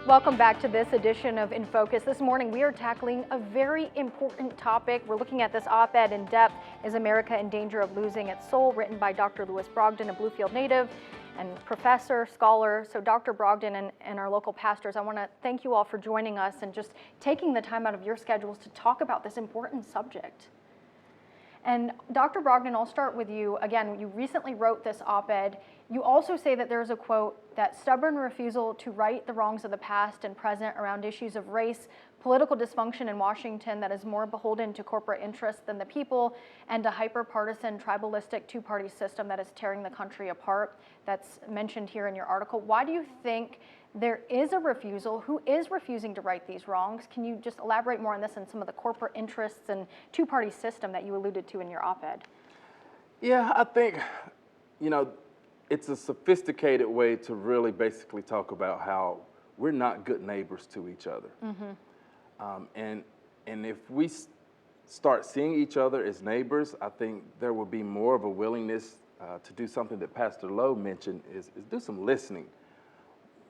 Welcome back to this edition of In Focus. This morning we are tackling a very important topic. We're looking at this op-ed in depth, Is America in Danger of Losing Its Soul?, written by Dr. Lewis Brogdon, a Bluefield native and professor, scholar. So Dr. Brogdon and our local pastors, I want to thank you all for joining us and just taking the time out of your schedules to talk about this important subject. And Dr. Brogdon, I'll start with you. Again, you recently wrote this op-ed. You also say that there's a quote, that stubborn refusal to right the wrongs of the past and present around issues of race, political dysfunction in Washington that is more beholden to corporate interests than the people, and a hyper-partisan, tribalistic two-party system that is tearing the country apart. That's mentioned here in your article. Why do you think there is a refusal? Who is refusing to right these wrongs? Can you just elaborate more on this and some of the corporate interests and two-party system that you alluded to in your op-ed? Yeah, I think, it's a sophisticated way to really basically talk about how we're not good neighbors to each other. And if we start seeing each other as neighbors, I think there will be more of a willingness to do something that Pastor Lowe mentioned, is do some listening.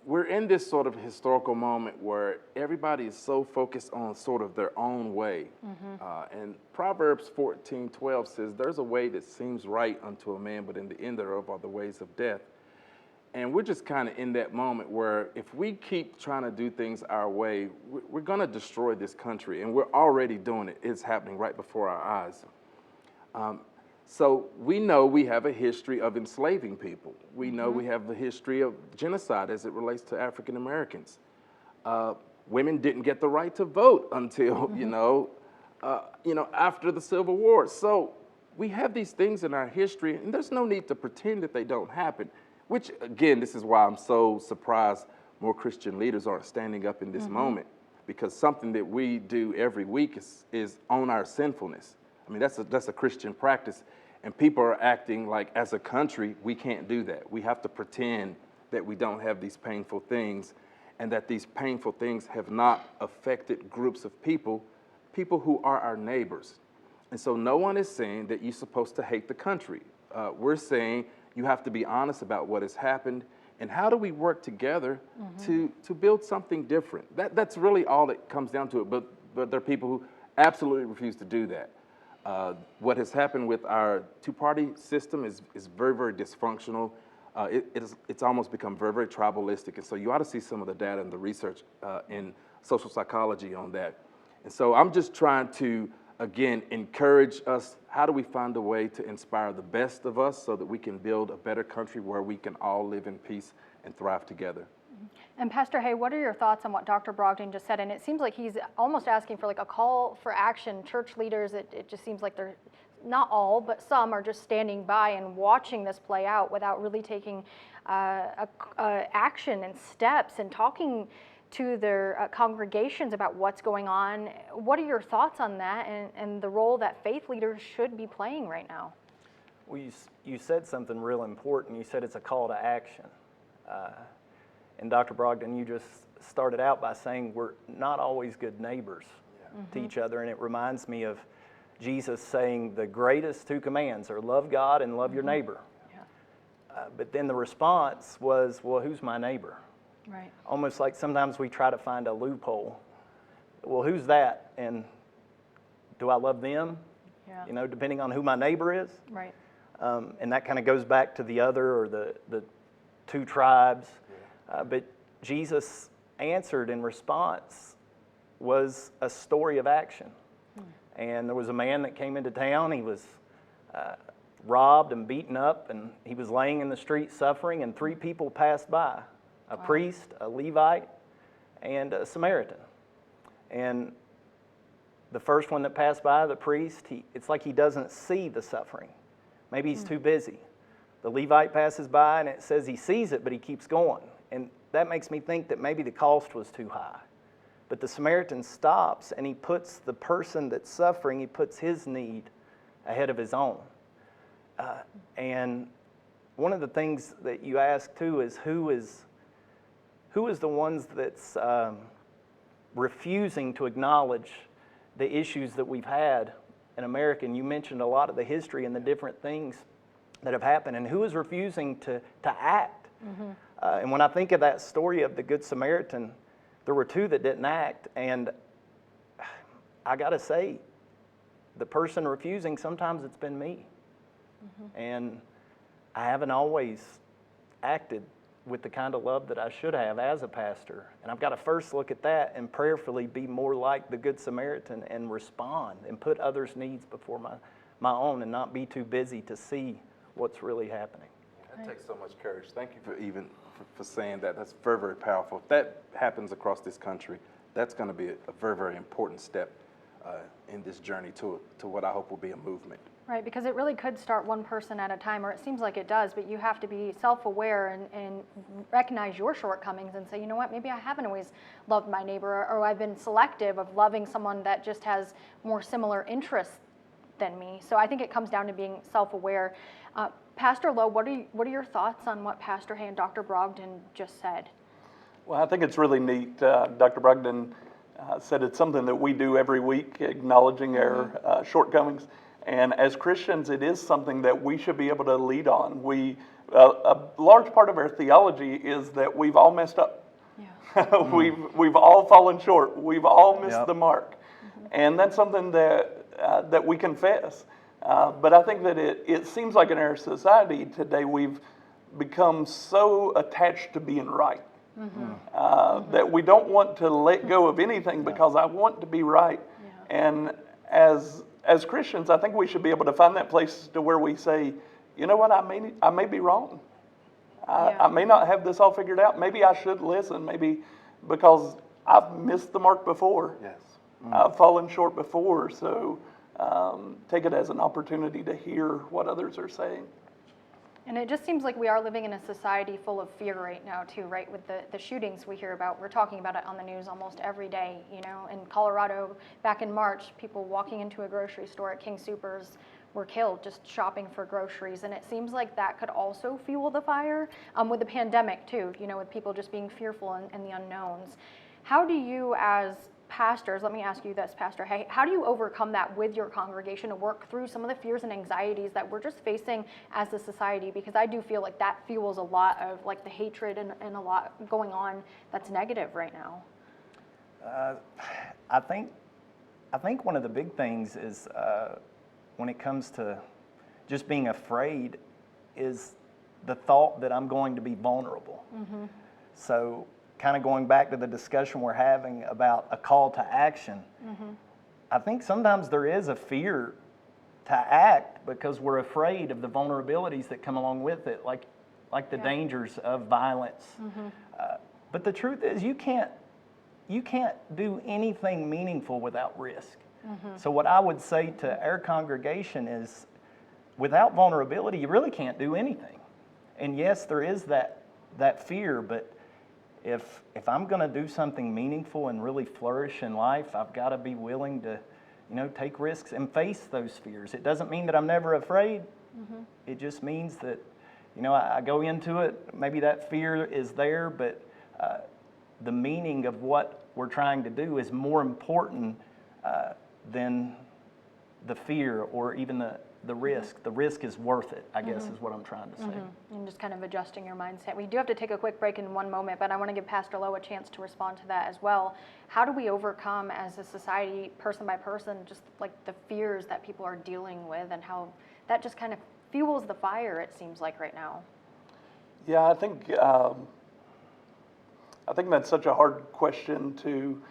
We're in this sort of historical moment where everybody is so focused on sort of their own way. And Proverbs 14:12 says, there's a way that seems right unto a man, but in the end thereof are the ways of death. And we're just kind of in that moment where if we keep trying to do things our way, we're going to destroy this country. And we're already doing it. It's happening right before our eyes. So we know we have a history of enslaving people. We know we have a history of genocide as it relates to African Americans. Women didn't get the right to vote until, after the Civil War. So we have these things in our history, and there's no need to pretend that they don't happen, which, again, this is why I'm so surprised more Christian leaders aren't standing up in this moment, because something that we do every week is own our sinfulness. I mean, that's a Christian practice. And people are acting like, as a country, we can't do that. We have to pretend that we don't have these painful things, and that these painful things have not affected groups of people who are our neighbors. And so no one is saying that you're supposed to hate the country. We're saying you have to be honest about what has happened, and how do we work together to build something different. That's really all it comes down to it. But there are people who absolutely refuse to do that. What has happened with our two-party system is very, very dysfunctional. It's almost become very, very tribalistic. And so you ought to see some of the data and the research in social psychology on that. And so I'm just trying to, again, encourage us. How do we find a way to inspire the best of us so that we can build a better country where we can all live in peace and thrive together? And Pastor Hay, what are your thoughts on what Dr. Brogdon just said? And it seems like he's almost asking for like a call for action. Church leaders, it just seems like they're, not all, but some are just standing by and watching this play out without really taking action and steps and talking to their congregations about what's going on. What are your thoughts on that and the role that faith leaders should be playing right now? Well, you said something real important. You said it's a call to action. And Dr. Brogdon, you just started out by saying we're not always good neighbors to each other. And it reminds me of Jesus saying the greatest two commands are love God and love your neighbor. But then the response was, well, who's my neighbor? Right. Almost like sometimes we try to find a loophole. Well, who's that? And do I love them? Yeah. Depending on who my neighbor is. Right. And that kind of goes back to the other or the two tribes. But Jesus' answered in response was a story of action. And there was a man that came into town. He was robbed and beaten up, and he was laying in the street suffering, and three people passed by, a priest, a Levite, and a Samaritan. And the first one that passed by, the priest, it's like he doesn't see the suffering. Maybe he's too busy. The Levite passes by, and it says he sees it, but he keeps going. And that makes me think that maybe the cost was too high. But the Samaritan stops, and he puts the person that's suffering, he puts his need ahead of his own. And one of the things that you ask, too, is who is the ones that's refusing to acknowledge the issues that we've had in America? And you mentioned a lot of the history and the different things that have happened, and who is refusing to act. And when I think of that story of the Good Samaritan, there were two that didn't act, and I got to say, the person refusing, sometimes it's been me. And I haven't always acted with the kind of love that I should have as a pastor. And I've got to first look at that and prayerfully be more like the Good Samaritan and respond and put others' needs before my own, and not be too busy to see what's really happening. That takes so much courage. Thank you for saying that. That's very, very powerful. If that happens across this country, that's going to be a very, very important step in this journey to what I hope will be a movement. Right, because it really could start one person at a time, or it seems like it does, but you have to be self-aware and recognize your shortcomings and say, you know what, maybe I haven't always loved my neighbor, or I've been selective of loving someone that just has more similar interests than me. So I think it comes down to being self-aware. Pastor Lowe, what are your thoughts on what Pastor Hay and Dr. Brogdon just said? Well, I think it's really neat. Dr. Brogdon said it's something that we do every week, acknowledging our shortcomings. And as Christians, it is something that we should be able to lead on. A large part of our theology is that we've all messed up. Yeah. We've all fallen short. We've all missed the mark. And that's something that we confess. But I think that it seems like in our society today, we've become so attached to being right. That we don't want to let go of anything because I want to be right. Yeah. And as Christians, I think we should be able to find that place to where we say, you know what, I may be wrong. I may not have this all figured out. Maybe I should listen. Maybe because I've missed the mark before. Yes. I've fallen short before. So take it as an opportunity to hear what others are saying. And it just seems like we are living in a society full of fear right now too, right? With the shootings we hear about, we're talking about it on the news almost every day. You know, in Colorado, back in March, people walking into a grocery store at King Soopers were killed just shopping for groceries. And it seems like that could also fuel the fire with the pandemic too, you know, with people just being fearful and the unknowns. How do you as pastors, let me ask you this, Pastor Hay, how do you overcome that with your congregation to work through some of the fears and anxieties that we're just facing as a society? Because I do feel like that fuels a lot of like the hatred and a lot going on that's negative right now. I think one of the big things is when it comes to just being afraid is the thought that I'm going to be vulnerable. So kind of going back to the discussion we're having about a call to action, I think sometimes there is a fear to act because we're afraid of the vulnerabilities that come along with it, like the dangers of violence. But the truth is, you can't do anything meaningful without risk. So what I would say to our congregation is, without vulnerability, you really can't do anything. And yes, there is that fear, but if I'm going to do something meaningful and really flourish in life, I've got to be willing to, take risks and face those fears. It doesn't mean that I'm never afraid. It just means that, I go into it, maybe that fear is there, but the meaning of what we're trying to do is more important than the fear or even the risk. The risk is worth it, I guess, is what I'm trying to say. And just kind of adjusting your mindset. We do have to take a quick break in one moment, but I want to give Pastor Lowe a chance to respond to that as well. How do we overcome as a society, person by person, just like the fears that people are dealing with and how that just kind of fuels the fire, it seems like right now? Yeah, I think that's such a hard question to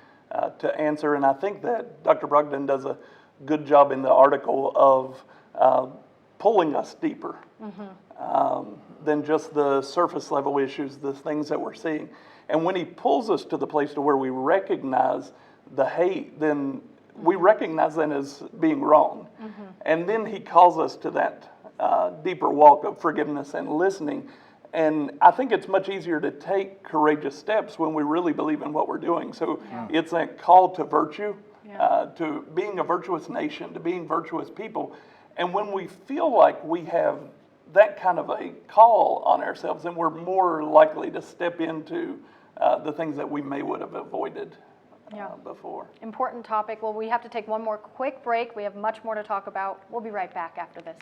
answer, and I think that Dr. Brogdon does a good job in the article of pulling us deeper than just the surface level issues, the things that we're seeing. And when he pulls us to the place to where we recognize the hate, then we recognize that as being wrong. And then he calls us to that deeper walk of forgiveness and listening. And I think it's much easier to take courageous steps when we really believe in what we're doing. So it's a call to virtue, to being a virtuous nation, to being virtuous people. And when we feel like we have that kind of a call on ourselves, then we're more likely to step into the things that we may would have avoided before. Important topic. Well, we have to take one more quick break. We have much more to talk about. We'll be right back after this.